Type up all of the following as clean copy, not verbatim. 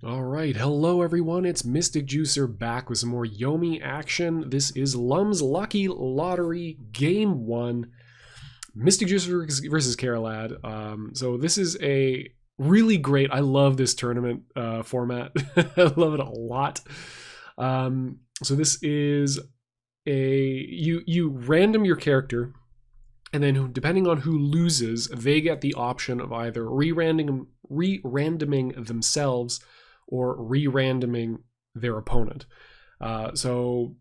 All right, hello everyone, it's Mystic Juicer back with some more Yomi action. This is Lum's Lucky Lottery Game 1, Mystic Juicer versus Caralad. So this is a really great, I love this tournament format. I love it a lot. So this is you random your character, and then depending on who loses, they get the option of either re-randoming themselves or re-randoming their opponent. So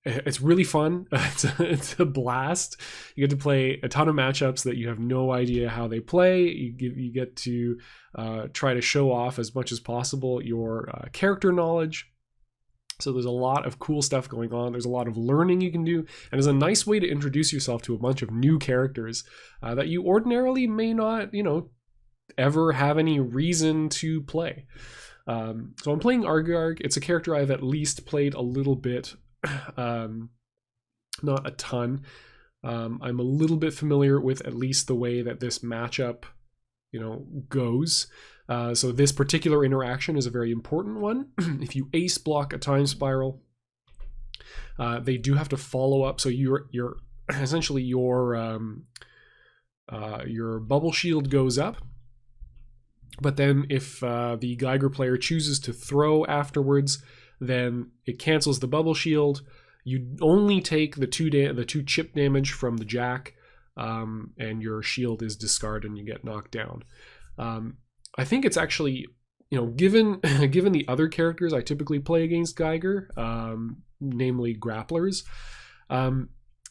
it's really fun. It's a blast. You get to play a ton of matchups that you have no idea how they play. You get to try to show off as much as possible your character knowledge. So there's a lot of cool stuff going on. There's a lot of learning you can do, and there's a nice way to introduce yourself to a bunch of new characters that you ordinarily may not, ever have any reason to play. So I'm playing Argarg. It's a character I've at least played a little bit, not a ton. I'm a little bit familiar with at least the way that this matchup, goes. So this particular interaction is a very important one. If you ace block a time spiral, they do have to follow up. So you're essentially your bubble shield goes up. But then if the Geiger player chooses to throw afterwards, then it cancels the bubble shield. You only take the two chip damage from the jack, and your shield is discarded and you get knocked down. I think it's actually, given the other characters I typically play against Geiger, namely grapplers,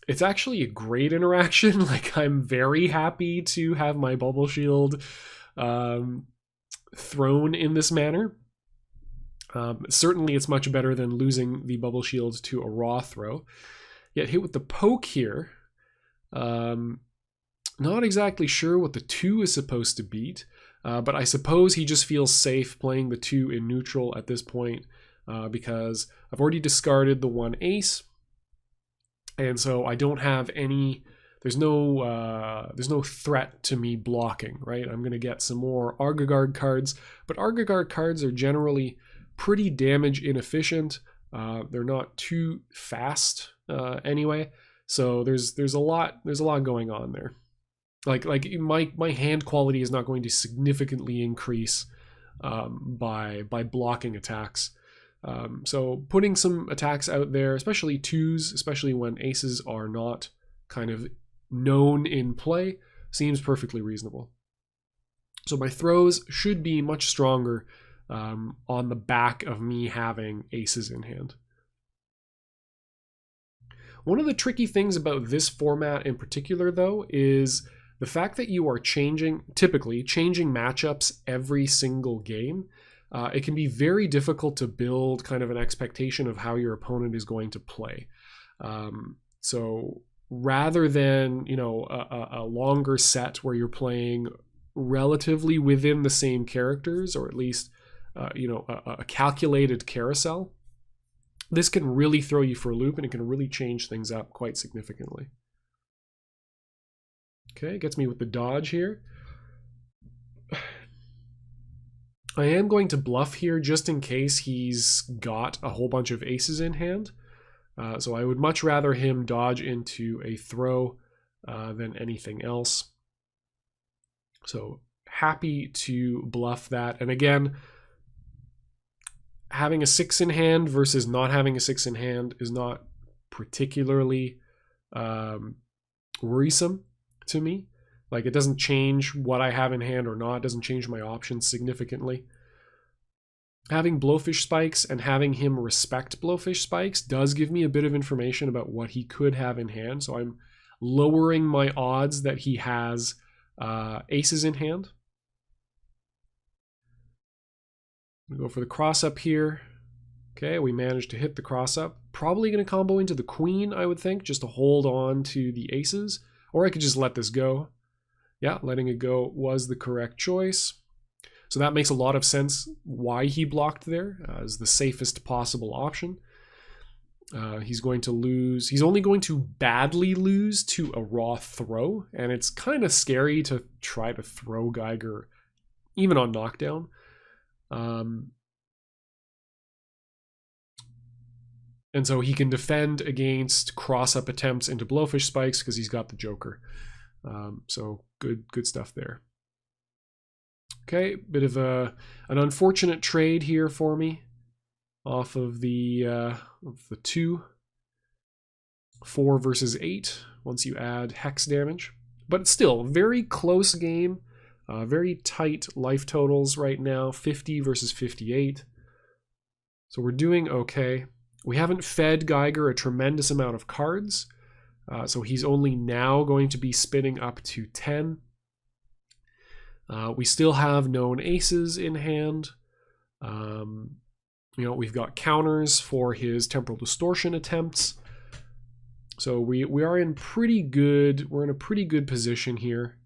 it's actually a great interaction. Like, I'm very happy to have my bubble shield thrown in this manner. Certainly it's much better than losing the bubble shield to a raw throw. Yet hit with the poke here, not exactly sure what the 2 is supposed to beat, but I suppose he just feels safe playing the 2 in neutral at this point, because I've already discarded the 1 ace, and so I don't have any. There's no threat to me blocking, right? I'm gonna get some more Argarg cards, but Argarg cards are generally pretty damage inefficient. They're not too fast anyway, so there's a lot going on there. Like my hand quality is not going to significantly increase by blocking attacks. So putting some attacks out there, especially 2s, especially when aces are not kind of known in play, seems perfectly reasonable. So my throws should be much stronger on the back of me having aces in hand. One of the tricky things about this format in particular, though, is the fact that you are typically changing matchups every single game. It can be very difficult to build kind of an expectation of how your opponent is going to play. So rather than a longer set where you're playing relatively within the same characters, or at least a calculated carousel, this can really throw you for a loop, and it can really change things up quite significantly. Okay, gets me with the dodge here. I am going to bluff here just in case he's got a whole bunch of aces in hand. So I would much rather him dodge into a throw than anything else. So happy to bluff that. And again, having a 6 in hand versus not having a 6 in hand is not particularly worrisome to me. Like, it doesn't change what I have in hand or not. It doesn't change my options significantly. Having blowfish spikes and having him respect blowfish spikes does give me a bit of information about what he could have in hand. So I'm lowering my odds that he has aces in hand. I'm gonna go for the cross up here. Okay, we managed to hit the cross up. Probably going to combo into the queen, I would think, just to hold on to the aces. Or I could just let this go. Yeah, letting it go was the correct choice. So that makes a lot of sense why he blocked there as the safest possible option. He's going to lose. He's only going to badly lose to a raw throw, and it's kind of scary to try to throw Geiger even on knockdown. And so he can defend against cross-up attempts into blowfish spikes because he's got the Joker. So good stuff there. Okay, bit of an unfortunate trade here for me off of the 2. 4 versus 8 once you add hex damage. But still, very close game. Very tight life totals right now, 50 versus 58. So we're doing okay. We haven't fed Geiger a tremendous amount of cards, so he's only now going to be spinning up to 10. We still have known aces in hand. We've got counters for his temporal distortion attempts. So we are in pretty good. We're in a pretty good position here.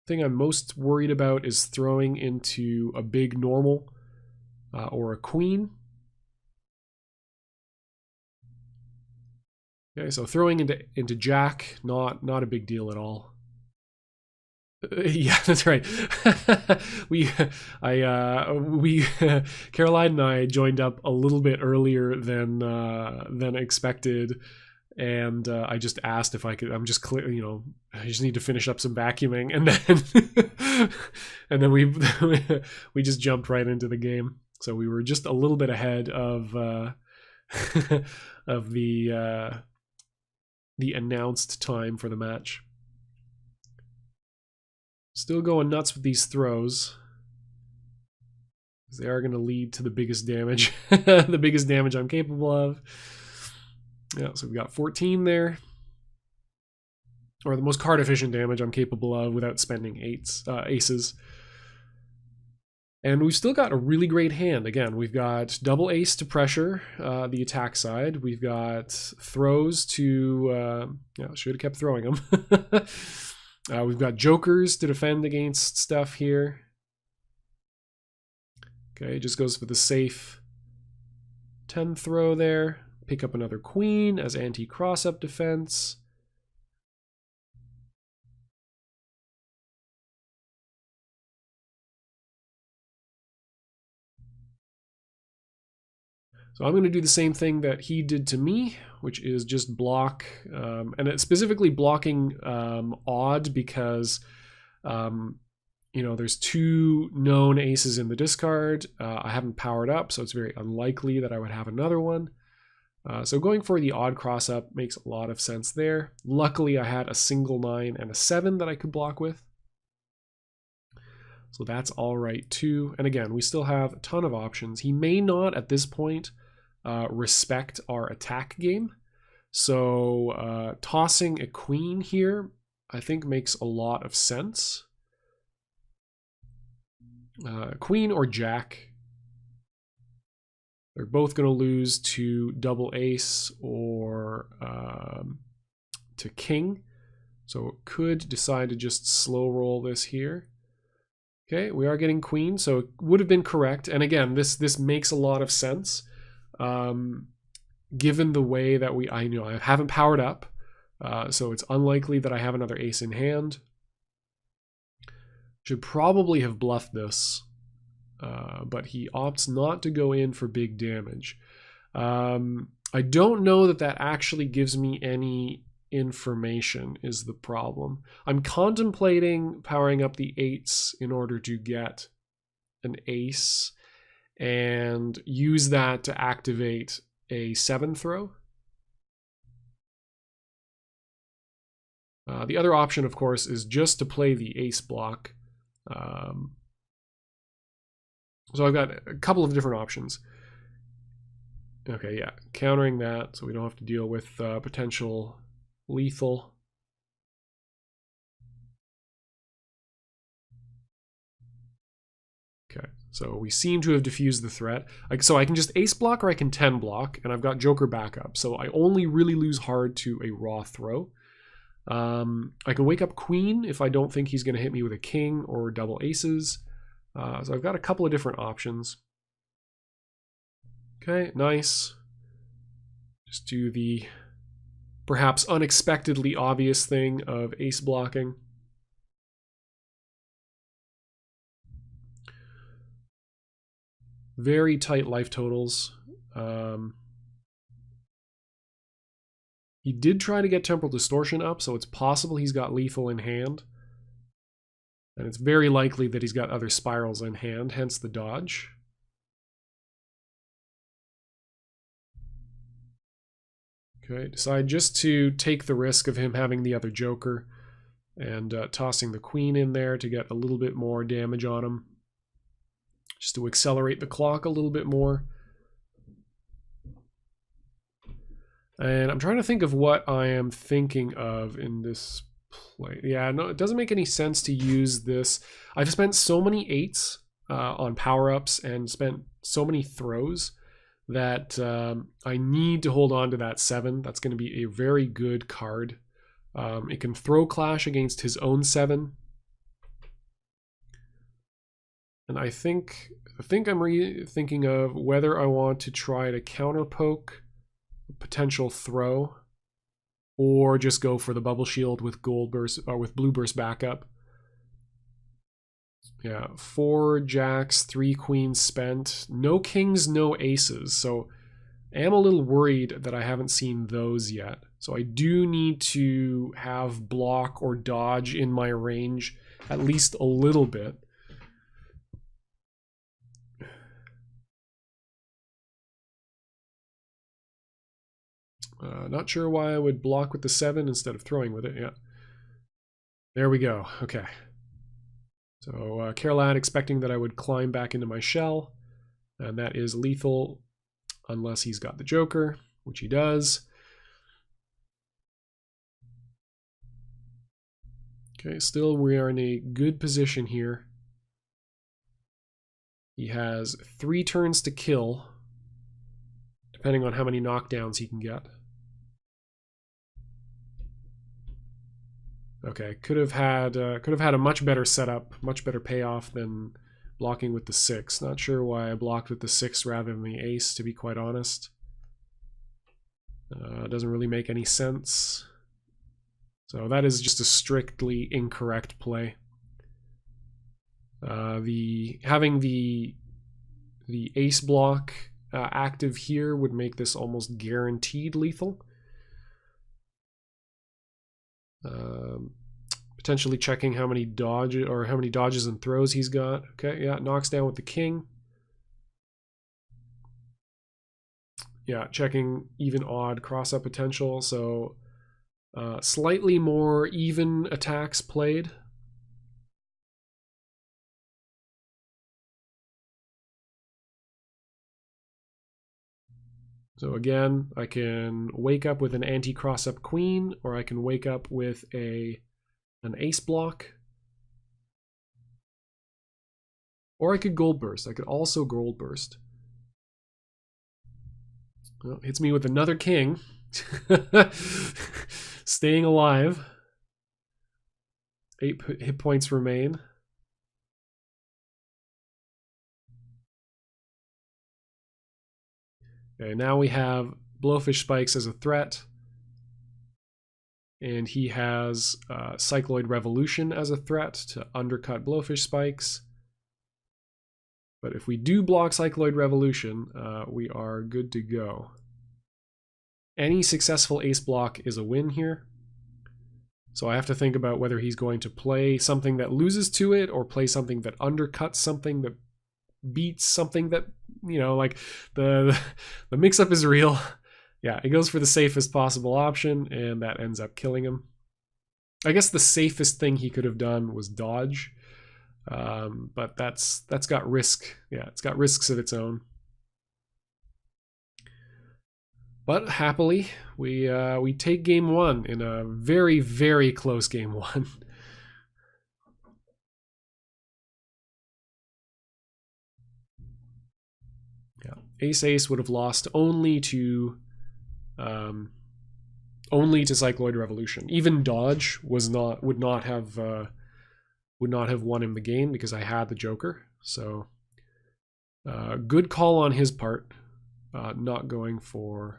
The thing I'm most worried about is throwing into a big normal or a queen. Okay, so throwing into Jack, not a big deal at all. Yeah, that's right. Caralad and I joined up a little bit earlier than expected, and I just asked if I could. I'm just clear, I just need to finish up some vacuuming, and then we just jumped right into the game. So we were just a little bit ahead of of the announced time for the match. Still going nuts with these throws. They are going to lead to the biggest damage. The biggest damage I'm capable of. Yeah, so we've got 14 there. Or the most card efficient damage I'm capable of without spending aces. And we've still got a really great hand. Again, we've got double ace to pressure the attack side. We've got throws to... should have kept throwing them. We've got jokers to defend against stuff here. Okay, just goes for the safe 10 throw there. Pick up another queen as anti-cross-up defense. So I'm going to do the same thing that he did to me, which is just block, and it's specifically blocking odd because, there's 2 known aces in the discard. I haven't powered up, so it's very unlikely that I would have another one. So going for the odd cross-up makes a lot of sense there. Luckily, I had a single 9 and a 7 that I could block with. So that's all right too. And again, we still have a ton of options. He may not at this point respect our attack game. So tossing a queen here, I think makes a lot of sense. Queen or Jack. They're both going to lose to double ace or to king. So could decide to just slow roll this here. Okay, we are getting queen, so it would have been correct. And again, this makes a lot of sense, given the way that I haven't powered up, so it's unlikely that I have another ace in hand. Should probably have bluffed this, but he opts not to go in for big damage. I don't know that actually gives me any information is the problem. I'm contemplating powering up the 8s in order to get an ace and use that to activate a 7 throw. The other option, of course, is just to play the ace block. So I've got a couple of different options. Okay, yeah, countering that so we don't have to deal with potential lethal. Okay, so we seem to have diffused the threat. So I can just ace block or I can 10 block, and I've got Joker backup. So I only really lose hard to a raw throw. I can wake up queen if I don't think he's going to hit me with a king or double aces. So I've got a couple of different options. Okay, nice. Just do the perhaps unexpectedly obvious thing of ace blocking. Very tight life totals. He did try to get Temporal Distortion up, so it's possible he's got lethal in hand. And it's very likely that he's got other spirals in hand, hence the dodge. Okay, decide just to take the risk of him having the other Joker and tossing the Queen in there to get a little bit more damage on him. Just to accelerate the clock a little bit more. And I'm trying to think of what I am thinking of in this play. Yeah, no, it doesn't make any sense to use this. I've spent so many 8s on power-ups and spent so many throws that I need to hold on to that 7. That's going to be a very good card. It can throw Clash against his own 7. And I think I'm thinking of whether I want to try to counter poke a potential throw, or just go for the bubble shield with gold burst or with blue burst backup. Yeah, 4 jacks, 3 queens spent, no kings, no aces. So I am a little worried that I haven't seen those yet. So I do need to have block or dodge in my range at least a little bit. Not sure why I would block with the 7 instead of throwing with it. Yeah. There we go. Okay. So Caralad expecting that I would climb back into my shell. And that is lethal unless he's got the Joker, which he does. Okay, still we are in a good position here. He has 3 turns to kill, depending on how many knockdowns he can get. Okay, could have had a much better setup, much better payoff than blocking with the 6. Not sure why I blocked with the 6 rather than the ace, to be quite honest. Doesn't really make any sense. So that is just a strictly incorrect play. Having the ace block active here would make this almost guaranteed lethal. Potentially checking how many dodges and throws he's got. Okay, yeah, knocks down with the king. Yeah, checking even odd cross-up potential. So slightly more even attacks played. So again, I can wake up with an anti-cross-up queen, or I can wake up with an ace block. Or I could gold burst. I could also gold burst. Well, hits me with another king. Staying alive. 8 hit points remain. Okay, now we have Blowfish Spikes as a threat. And he has Cycloid Revolution as a threat to undercut Blowfish Spikes. But if we do block Cycloid Revolution, we are good to go. Any successful ace block is a win here. So I have to think about whether he's going to play something that loses to it or play something that undercuts something that beats something that, you know, like the mix-up is real. Yeah, he goes for the safest possible option, and that ends up killing him. I guess the safest thing he could have done was dodge, but that's got risk. Yeah, it's got risks of its own. But happily, we take game 1 in a very, very close game 1. Yeah, ace would have lost only to Cycloid Revolution. Even dodge would not have won him the game because I had the Joker. So good call on his part, not going for.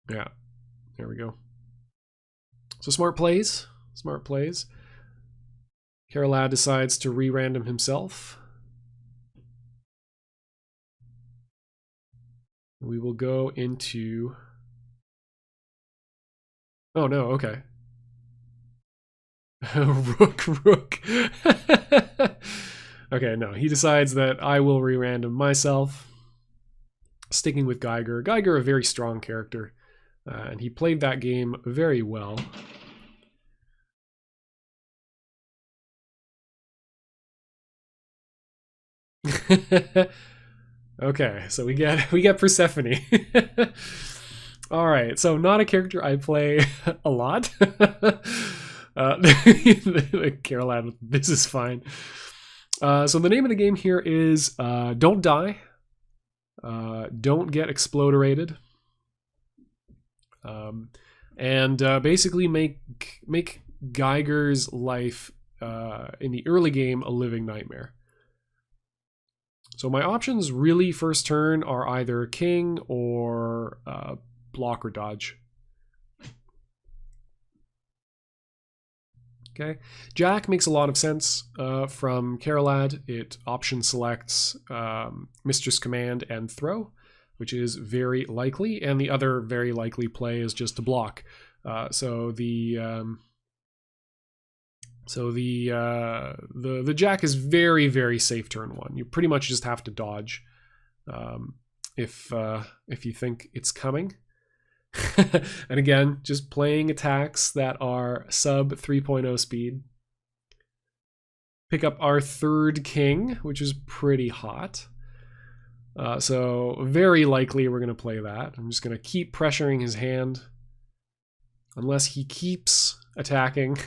Yeah, there we go. So smart plays. Caralad decides to re-random himself. We will go into... Oh no, okay. Rook. Okay, no, he decides that I will re-random myself. Sticking with Geiger. Geiger, a very strong character, and he played that game very well. Okay, so we get Persephone. All right, so not a character I play a lot. Carolad, this is fine. So the name of the game here is Don't Die. Don't get exploderated. And basically make Geiger's life in the early game a living nightmare. So my options really first turn are either king or block or dodge. Okay, Jack makes a lot of sense from Caralad. It option selects Mistress Command and Throw, which is very likely, and the other very likely play is just to block. So the Jack is very, very safe turn one. You pretty much just have to dodge if you think it's coming. And again, just playing attacks that are sub 3.0 speed. Pick up our third king, which is pretty hot. So very likely we're going to play that. I'm just going to keep pressuring his hand unless he keeps attacking.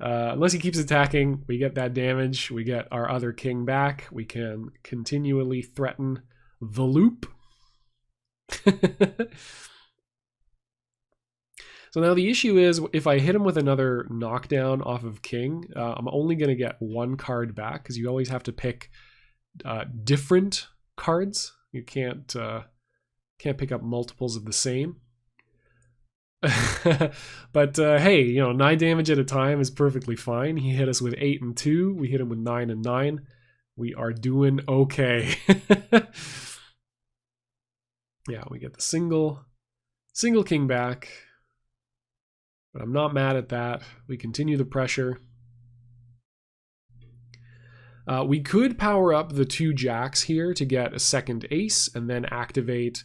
Unless he keeps attacking, we get that damage. We get our other king back. We can continually threaten the loop. So now the issue is, if I hit him with another knockdown off of king, I'm only going to get one card back, because you always have to pick different cards. You can't pick up multiples of the same. But hey, 9 damage at a time is perfectly fine. He hit us with 8 and 2. We hit him with 9 and 9. We are doing okay. Yeah, we get the single king back. But I'm not mad at that. We continue the pressure. We could power up the 2 jacks here to get a second ace and then activate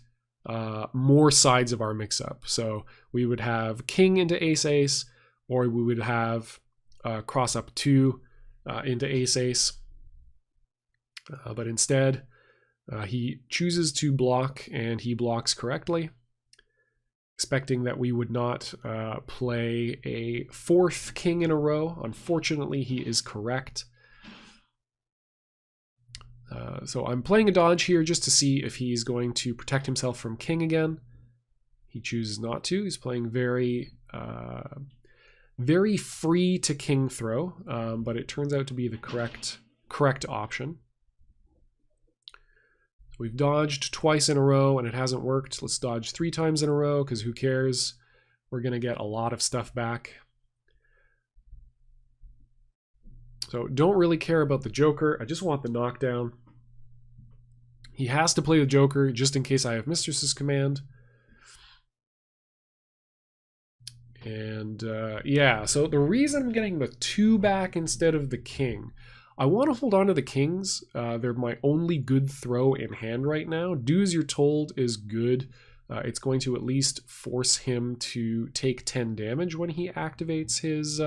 more sides of our mix-up. So we would have king into ace-ace, or we would have cross up 2 into ace-ace. But instead, he chooses to block, and he blocks correctly, expecting that we would not play a 4th king in a row. Unfortunately, he is correct. So I'm playing a dodge here just to see if he's going to protect himself from king again. He chooses not to. He's playing very free to king throw, but it turns out to be the correct option. We've dodged twice in a row and it hasn't worked. Let's dodge 3 times in a row, because who cares? We're going to get a lot of stuff back. So don't really care about the joker. I just want the knockdown. He has to play the joker just in case I have Mistress's Command. And yeah, so the reason I'm getting the 2 back instead of the king, I want to hold on to the kings. They're my only good throw in hand right now. Do as you're told is good. It's going to at least force him to take 10 damage when he activates his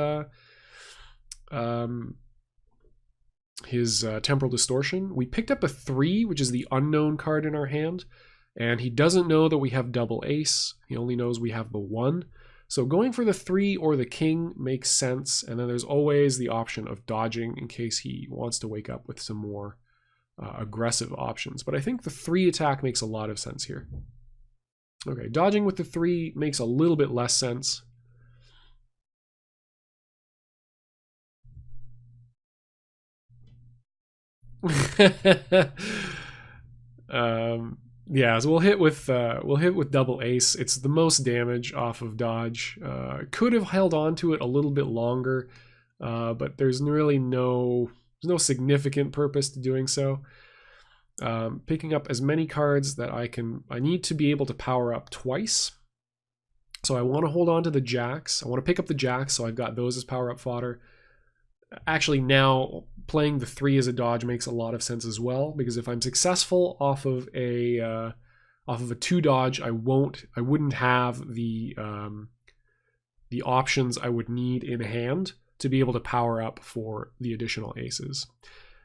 Temporal Distortion. We picked up a 3, which is the unknown card in our hand, and he doesn't know that we have double ace. He only knows we have the 1. So going for the 3 or the king makes sense, and then there's always the option of dodging in case he wants to wake up with some more aggressive options. But I think the 3 attack makes a lot of sense here. Okay, dodging with the 3 makes a little bit less sense. Yeah, so we'll hit with double ace. It's the most damage off of dodge. Could have held on to it a little bit longer, but there's really no significant purpose to doing so. Picking up as many cards that I need to be able to power up twice. So I want to hold on to the jacks. I want to pick up the jacks, so I've got those as power up fodder. Actually, now playing the 3 as a dodge makes a lot of sense as well, because if I'm successful off of a 2 dodge, I wouldn't have the options I would need in hand to be able to power up for the additional aces.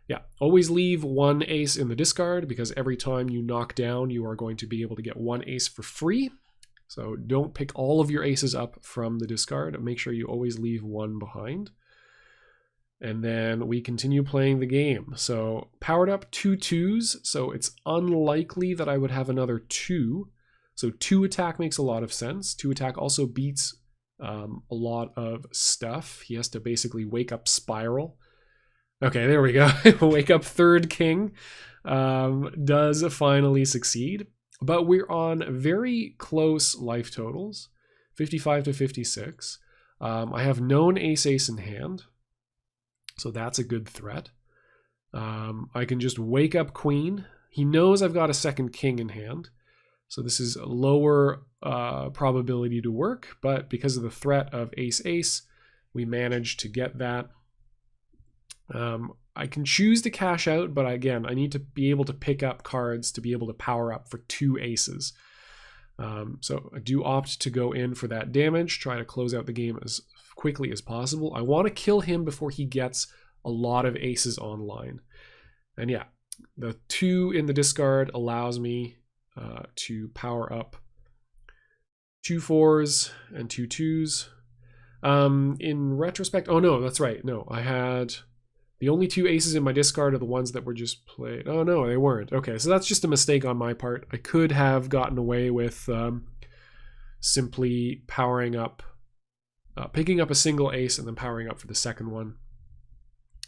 Yeah, always leave 1 ace in the discard, because every time you knock down, you are going to be able to get 1 ace for free. So don't pick all of your aces up from the discard. Make sure you always leave 1 behind. And then we continue playing the game. So powered up 2 2s, so it's unlikely that I would have another 2. So 2 attack makes a lot of sense. 2 attack also beats a lot of stuff. He has to basically wake up Spiral. Okay, there we go. Wake up Third King does finally succeed. But we're on very close life totals, 55 to 56. I have known ace in hand, so that's a good threat. I can just wake up Queen. He knows I've got a second king in hand, so this is a lower probability to work, but because of the threat of ace, we managed to get that. I can choose to cash out, but again, I need to be able to pick up cards to be able to power up for 2 aces. So I do opt to go in for that damage, try to close out the game as quickly as possible. I want to kill him before he gets a lot of aces online. And yeah, the 2 in the discard allows me to power up 2 4s and 2 2s. In retrospect, oh no, that's right. No, I had... The only 2 aces in my discard are the ones that were just played. Oh no, they weren't. Okay, so that's just a mistake on my part. I could have gotten away with simply powering up, picking up a single ace and then powering up for the second one.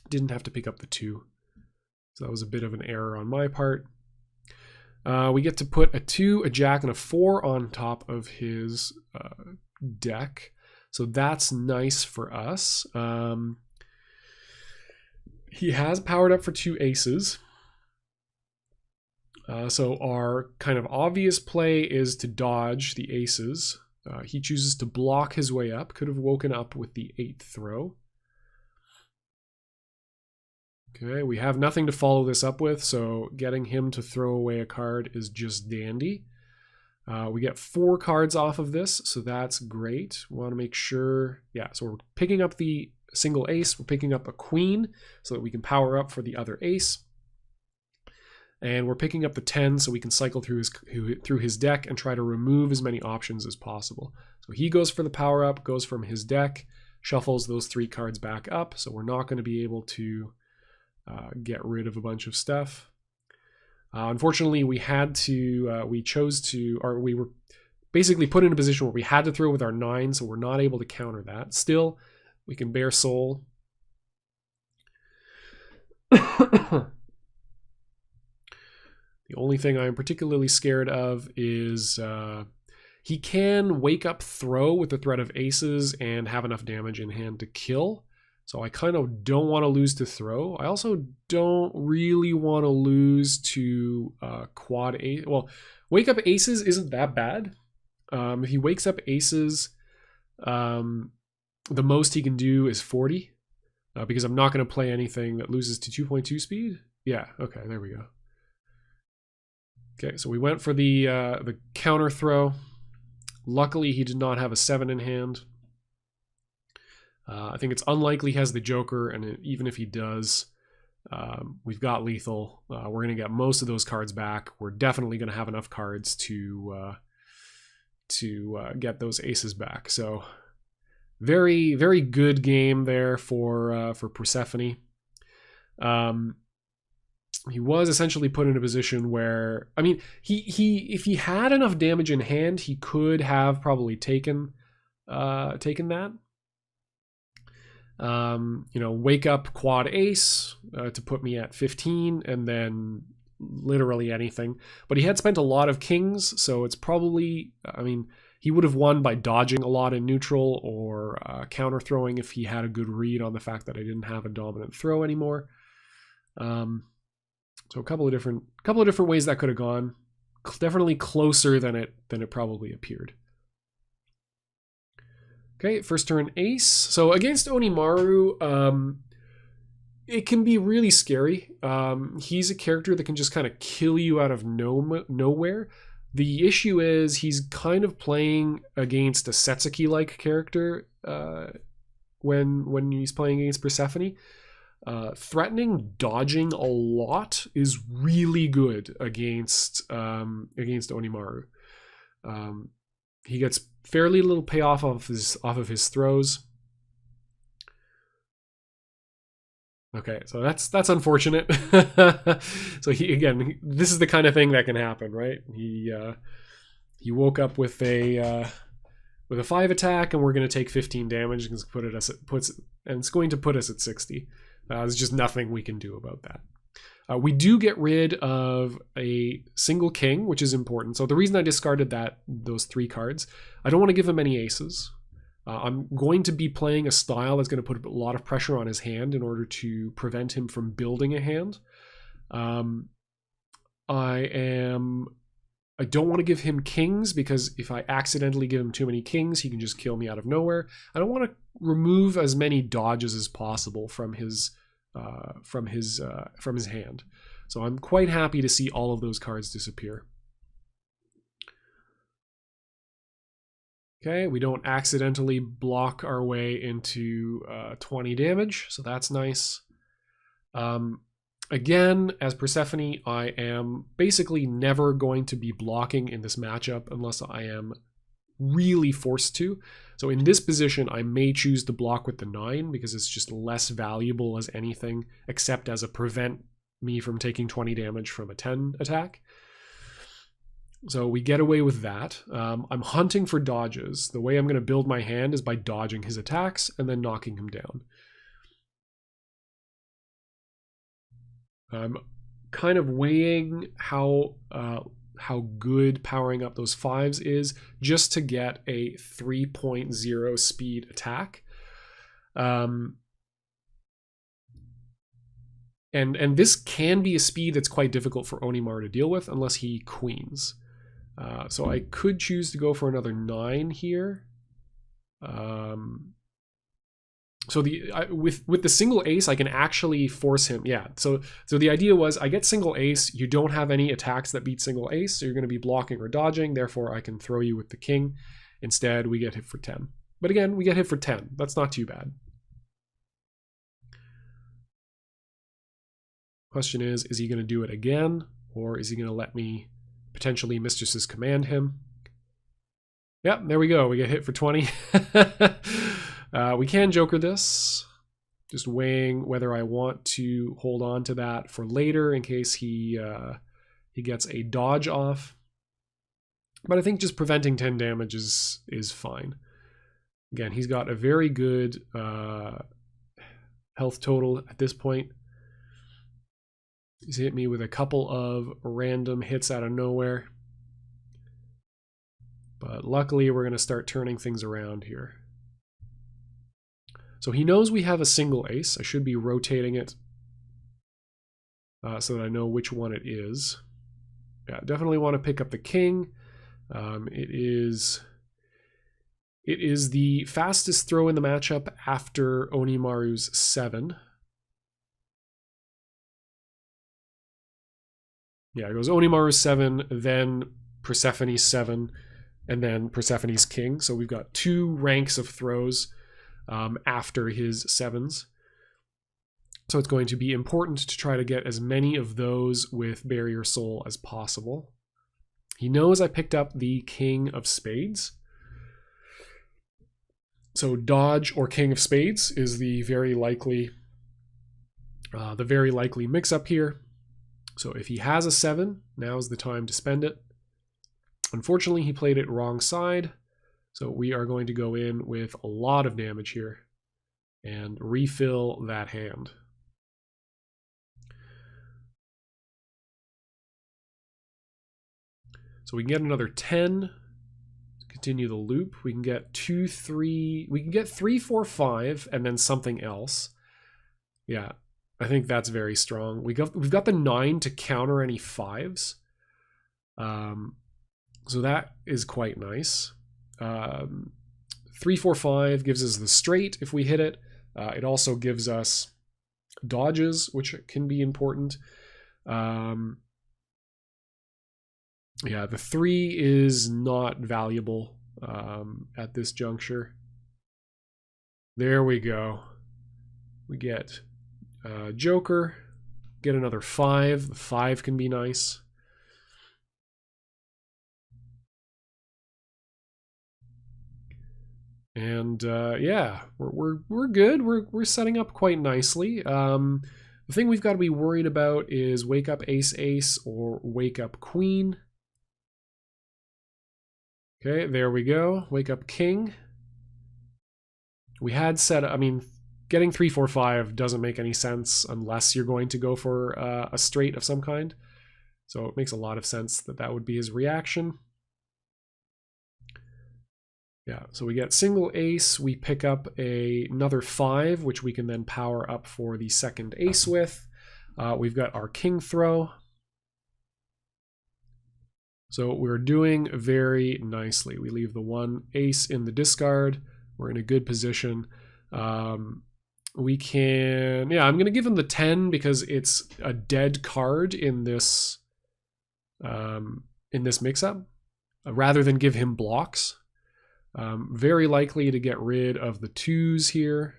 Didn't have to pick up the 2. So that was a bit of an error on my part. We get to put a 2, a jack, and a 4 on top of his deck. So that's nice for us. He has powered up for 2 aces. So our kind of obvious play is to dodge the aces. He chooses to block his way up. Could have woken up with the 8th throw. Okay, we have nothing to follow this up with, so getting him to throw away a card is just dandy. We get 4 cards off of this, so that's great. We want to make sure, yeah, so we're picking up the single ace, we're picking up a queen so that we can power up for the other ace. And we're picking up the 10 so we can cycle through his deck and try to remove as many options as possible. So he goes for the power up, goes from his deck, shuffles those 3 cards back up, so we're not going to be able to get rid of a bunch of stuff. Unfortunately, we were basically put in a position where we had to throw with our 9, so we're not able to counter that. Still, we can bear soul. The only thing I'm particularly scared of is he can wake up throw with the threat of aces and have enough damage in hand to kill. So I kind of don't want to lose to throw. I also don't really want to lose to quad ace. Well, wake up aces isn't that bad. If he wakes up aces, the most he can do is 40, because I'm not going to play anything that loses to 2.2 speed. Yeah, okay, there we go. Okay, so we went for the counter throw. Luckily, he did not have a 7 in hand. I think it's unlikely he has the Joker, and even if he does, we've got lethal. We're going to get most of those cards back. We're definitely going to have enough cards to get those aces back. So very, very good game there for Persephone. He was essentially put in a position where, I mean, if he had enough damage in hand, he could have probably taken that. Wake up quad ace to put me at 15, and then literally anything. But he had spent a lot of kings, so it's probably, I mean, he would have won by dodging a lot in neutral or counter throwing if he had a good read on the fact that I didn't have a dominant throw anymore. So a couple of different ways that could have gone. Definitely closer than it probably appeared. Okay, first turn ace. So against Onimaru, it can be really scary. He's a character that can just kind of kill you out of nowhere. The issue is he's kind of playing against a Setsuki-like character when he's playing against Persephone. Threatening dodging a lot is really good against Onimaru. He gets fairly little payoff off of his throws. Okay, so that's unfortunate. So this is the kind of thing that can happen, right? He woke up with a 5 attack, and we're going to take 15 damage, and it's going to put us at 60. There's just nothing we can do about that. We do get rid of a single king, which is important. So the reason I discarded those 3 cards, I don't want to give him any aces. I'm going to be playing a style that's going to put a lot of pressure on his hand in order to prevent him from building a hand. I don't want to give him kings, because if I accidentally give him too many kings, he can just kill me out of nowhere. I don't want to remove as many dodges as possible from his hand. So I'm quite happy to see all of those cards disappear. Okay, we don't accidentally block our way into 20 damage, so that's nice. Again, as Persephone, I am basically never going to be blocking in this matchup unless I am really forced to. So in this position, I may choose to block with the 9 because it's just less valuable as anything except as a prevent me from taking 20 damage from a 10 attack. So we get away with that. I'm hunting for dodges. The way I'm going to build my hand is by dodging his attacks and then knocking him down. I'm kind of weighing how good powering up those 5s is just to get a 3.0 speed attack. And this can be a speed that's quite difficult for Onimaru to deal with unless he queens. So I could choose to go for another 9 here. So with the single ace, I can actually force him. Yeah. So the idea was I get single ace. You don't have any attacks that beat single ace, so you're going to be blocking or dodging. Therefore, I can throw you with the king. Instead, we get hit for 10. But again, we get hit for 10. That's not too bad. Question is he going to do it again, or is he going to let me potentially Mistress's Command him? Yep, there we go. We get hit for 20. We can Joker this. Just weighing whether I want to hold on to that for later in case he gets a dodge off. But I think just preventing 10 damage is fine. Again, he's got a very good health total at this point. He's hit me with a couple of random hits out of nowhere. But luckily, we're going to start turning things around here. So he knows we have a single ace. I should be rotating it so that I know which one it is. Yeah, definitely want to pick up the king. It is the fastest throw in the matchup after Onimaru's 7. Yeah, it goes Onimaru's 7, then Persephone's 7, and then Persephone's king. So we've got 2 ranks of throws after his 7s. So it's going to be important to try to get as many of those with Barrier Soul as possible. He knows I picked up the King of Spades. So dodge or King of Spades is the very likely mix-up here. So if he has a 7, now's the time to spend it. Unfortunately, he played it wrong side. So we are going to go in with a lot of damage here and refill that hand. So we can get another 10 to continue the loop. We can get 2, 3. We can get 3, 4, 5, and then something else. Yeah, I think that's very strong. We've got the 9 to counter any 5s. So that is quite nice. 3, 4, 5 gives us the straight if we hit it. It also gives us dodges, which can be important. Yeah, the 3 is not valuable at this juncture. There we go. We get Joker, get another 5. The 5 can be nice. And yeah, we're good. We're setting up quite nicely. The thing we've got to be worried about is wake up ace ace or wake up queen. Okay, there we go. Wake up king. We had set, I mean, getting 3, 4, 5 doesn't make any sense unless you're going to go for a straight of some kind. So it makes a lot of sense that that would be his reaction. Yeah, so we get single ace, we pick up another 5, which we can then power up for the second ace with. We've got our king throw. So we're doing very nicely. We leave the 1 ace in the discard. We're in a good position. We can, yeah, I'm going to give him the 10 because it's a dead card in this mix-up, rather than give him blocks. Very likely to get rid of the 2s here.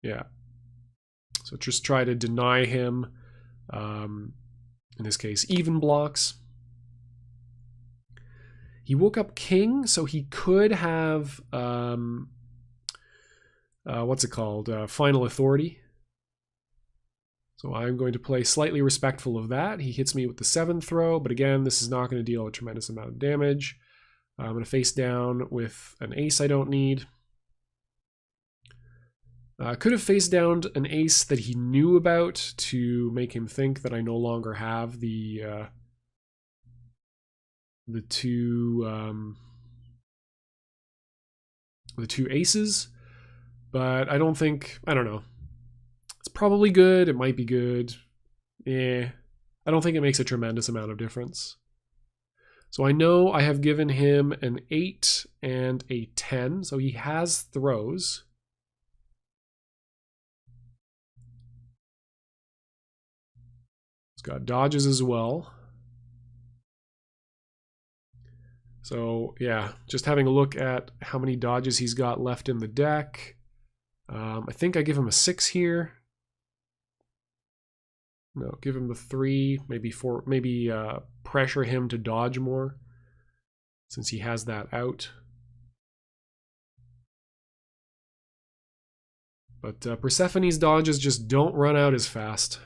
Yeah. So just try to deny him, in this case, even blocks. He woke up king, so he could have, what's it called? Final authority. So I'm going to play slightly respectful of that. He hits me with the 7 throw, but again, this is not going to deal a tremendous amount of damage. I'm going to face down with an ace I don't need. Could have faced down an ace that he knew about to make him think that I no longer have the 2 aces, but I don't know. It's probably good. It might be good. I don't think it makes a tremendous amount of difference. So I know I have given him an 8 and a 10, so he has throws. He's got dodges as well. So yeah, just having a look at how many dodges he's got left in the deck. I think I give him a 6 here. No, give him the 3, maybe 4, maybe pressure him to dodge more since he has that out. But Persephone's dodges just don't run out as fast.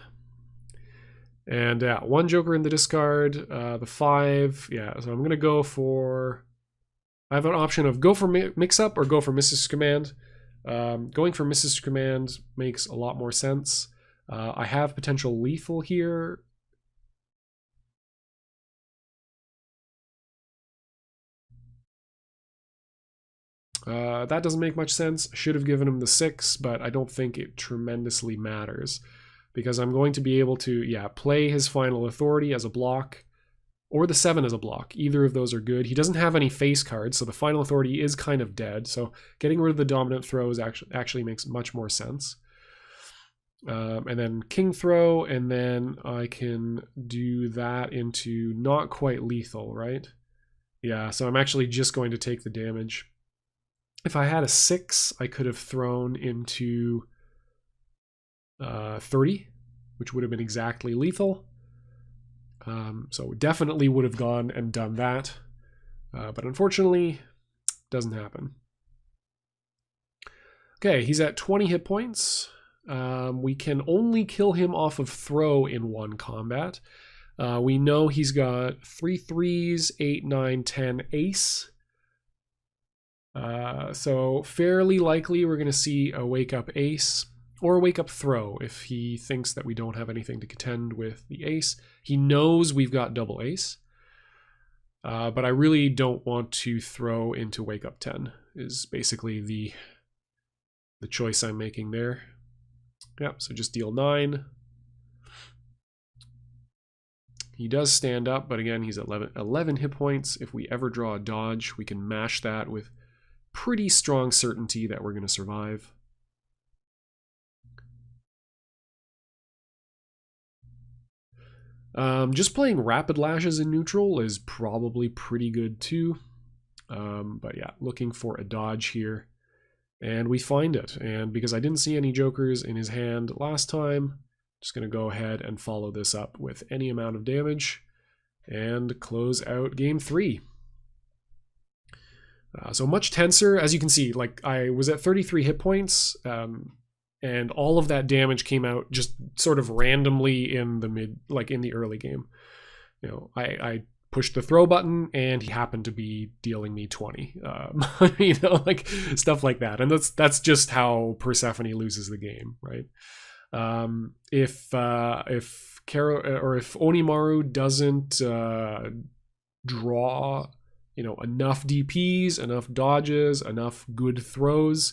And 1 joker in the discard, the 5. Yeah, so I'm going to go for... I have an option of go for mix-up or go for Mrs. Command. Going for Mrs. Command makes a lot more sense. I have potential lethal here. That doesn't make much sense. Should have given him the 6, but I don't think it tremendously matters because I'm going to be able to, play his final authority as a block or the 7 as a block. Either of those are good. He doesn't have any face cards, so the final authority is kind of dead. So getting rid of the dominant throws actually makes much more sense. And then king throw, and then I can do that into not quite lethal, right? Yeah, so I'm actually just going to take the damage. If I had a 6, I could have thrown into 30, which would have been exactly lethal. So definitely would have gone and done that. But unfortunately, doesn't happen. Okay, he's at 20 hit points. We can only kill him off of throw in 1 combat. We know he's got 3 3s, 8, 9, 10 ace. So fairly likely we're going to see a wake up ace or a wake up throw if he thinks that we don't have anything to contend with the ace. He knows we've got double ace, but I really don't want to throw into wake up 10 is basically the choice I'm making there. Yep, so just deal 9. He does stand up, but again, he's at 11 hit points. If we ever draw a dodge, we can mash that with pretty strong certainty that we're going to survive. Just playing rapid lashes in neutral is probably pretty good too. But yeah, looking for a dodge here. And we find it. And because I didn't see any jokers in his hand last time, just going to go ahead and follow this up with any amount of damage and close out game 3. So much tenser, as you can see. Like, I was at 33 hit points, and all of that damage came out just sort of randomly in the early game. You know, I pushed the throw button and he happened to be dealing me 20. You know, like stuff like that. And that's just how Persephone loses the game, right? If Onimaru doesn't draw, you know, enough DPs, enough dodges, enough good throws,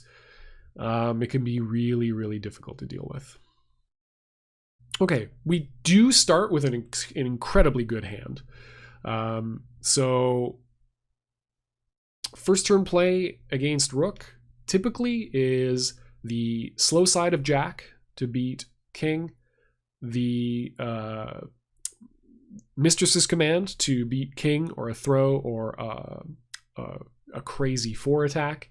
it can be really, really difficult to deal with. Okay, we do start with an incredibly good hand. So first turn play against Rook typically is the slow side of Jack to beat King, the Mistress's Command to beat King, or a throw, or a crazy 4 attack,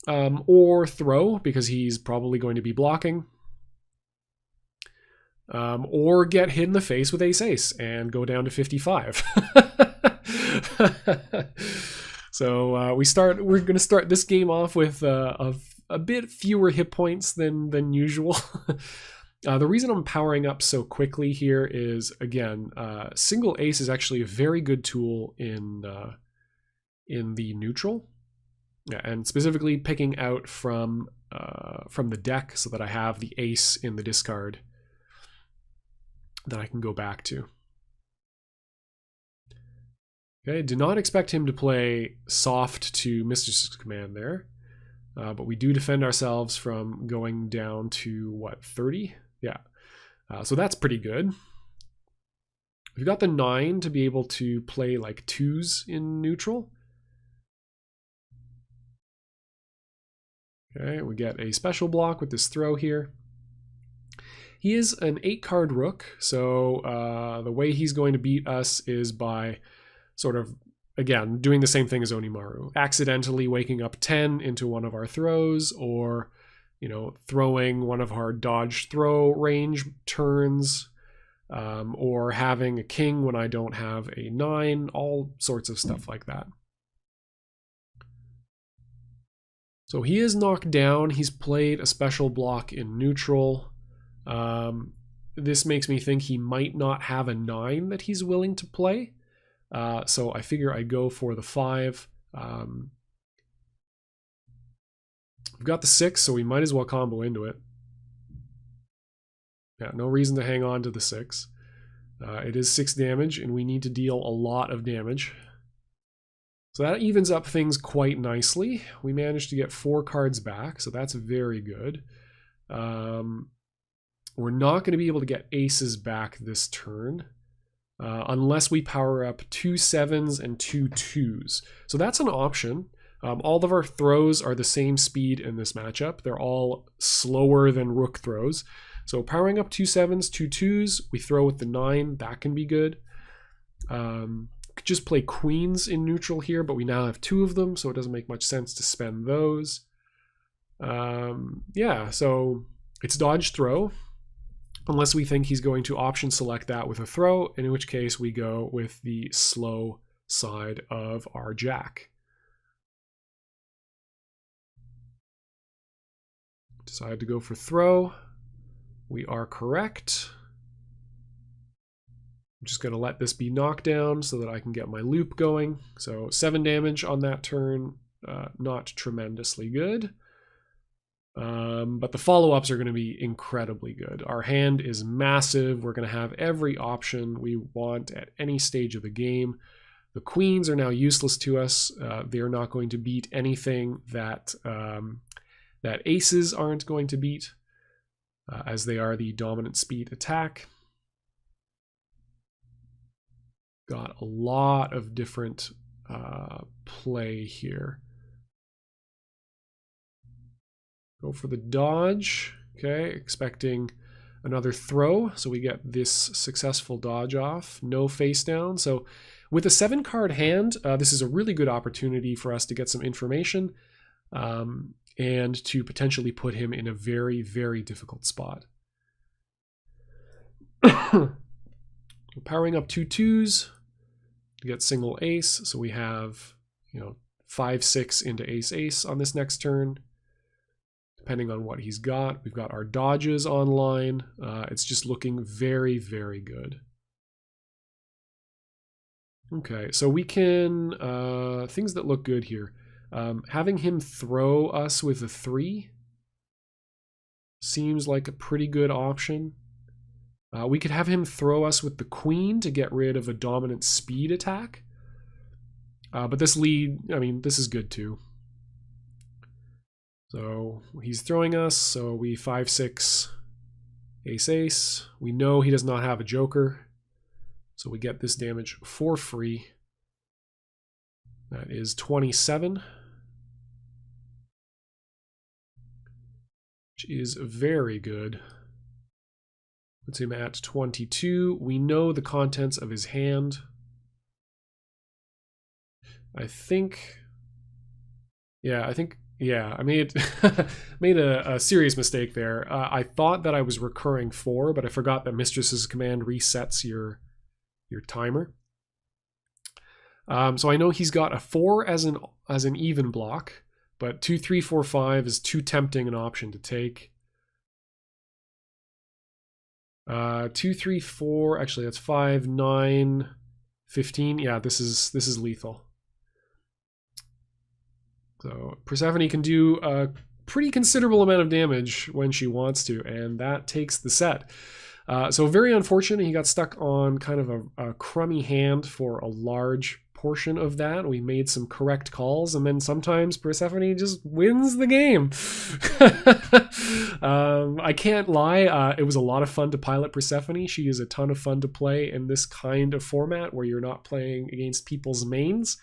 or throw because he's probably going to be blocking, or get hit in the face with ace and go down to 55. So we're going to start this game off with a bit fewer hit points than usual. The reason I'm powering up so quickly here is, again, single ace is actually a very good tool in the neutral, and specifically picking out from the deck so that I have the ace in the discard that I can go back to. Okay, do not expect him to play soft to Mistress's Command there, but we do defend ourselves from going down to, what, 30? Yeah, so that's pretty good. We've got the 9 to be able to play like 2s in neutral. Okay, we get a special block with this throw here. He is an 8-card Rook, so the way he's going to beat us is by sort of, again, doing the same thing as Onimaru, accidentally waking up 10 into one of our throws, or, you know, throwing one of our dodge throw range turns, or having a king when I don't have a 9, all sorts of stuff like that. So he is knocked down. He's played a special block in neutral. This makes me think he might not have a 9 that he's willing to play. So I figure I go for the 5. We've got the 6, so we might as well combo into it. Yeah, no reason to hang on to the 6. It is 6 damage, and we need to deal a lot of damage. So that evens up things quite nicely. We managed to get 4 cards back, so that's very good. We're not going to be able to get aces back this turn unless we power up 2 7s and 2 2s. So that's an option. All of our throws are the same speed in this matchup. They're all slower than Rook throws. So powering up 2 7s, 2 2s, we throw with the 9. That can be good. Could just play queens in neutral here, but we now have 2 of them, so it doesn't make much sense to spend those. Yeah, so it's dodge throw, unless we think he's going to option select that with a throw, in which case we go with the slow side of our jack. Decide to go for throw. We are correct. I'm just going to let this be knocked down so that I can get my loop going. So 7 damage on that turn, not tremendously good. But the follow-ups are going to be incredibly good. Our hand is massive. We're going to have every option we want at any stage of the game. The queens are now useless to us. They're not going to beat anything that that aces aren't going to beat, as they are the dominant speed attack. Got a lot of different play here. Go for the dodge. Okay, expecting another throw. So we get this successful dodge off. No face down. So with a 7-card hand, this is a really good opportunity for us to get some information and to potentially put him in a very, very difficult spot. Powering up 2 2s to get single ace. So we have, 5-6 into ace-ace on this next turn. Depending on what he's got. We've got our dodges online. It's just looking very, very good. Okay, so we can, things that look good here. Having him throw us with a 3 seems like a pretty good option. We could have him throw us with the queen to get rid of a dominant speed attack. But this lead, this is good too. So he's throwing us, so we 5-6 ace-ace. We know he does not have a joker, so we get this damage for free. That is 27, which is very good. Puts him at 22. We know the contents of his hand. I made made a serious mistake there. I thought that I was recurring 4, but I forgot that Mistress's Command resets your timer. So I know he's got a 4 as an even block, but 2, 3, 4, 5 is too tempting an option to take. 2, 3, 4. Actually, that's 5, 9, 15. Yeah, this is lethal. So Persephone can do a pretty considerable amount of damage when she wants to, and that takes the set. So very unfortunate. He got stuck on kind of a crummy hand for a large portion of that. We made some correct calls, and then sometimes Persephone just wins the game. I can't lie. It was a lot of fun to pilot Persephone. She is a ton of fun to play in this kind of format where you're not playing against people's mains.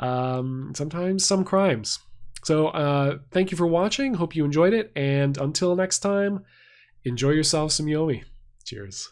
Sometimes some crimes. So thank you for watching. Hope you enjoyed it. And until next time, enjoy yourself some Yomi. Cheers.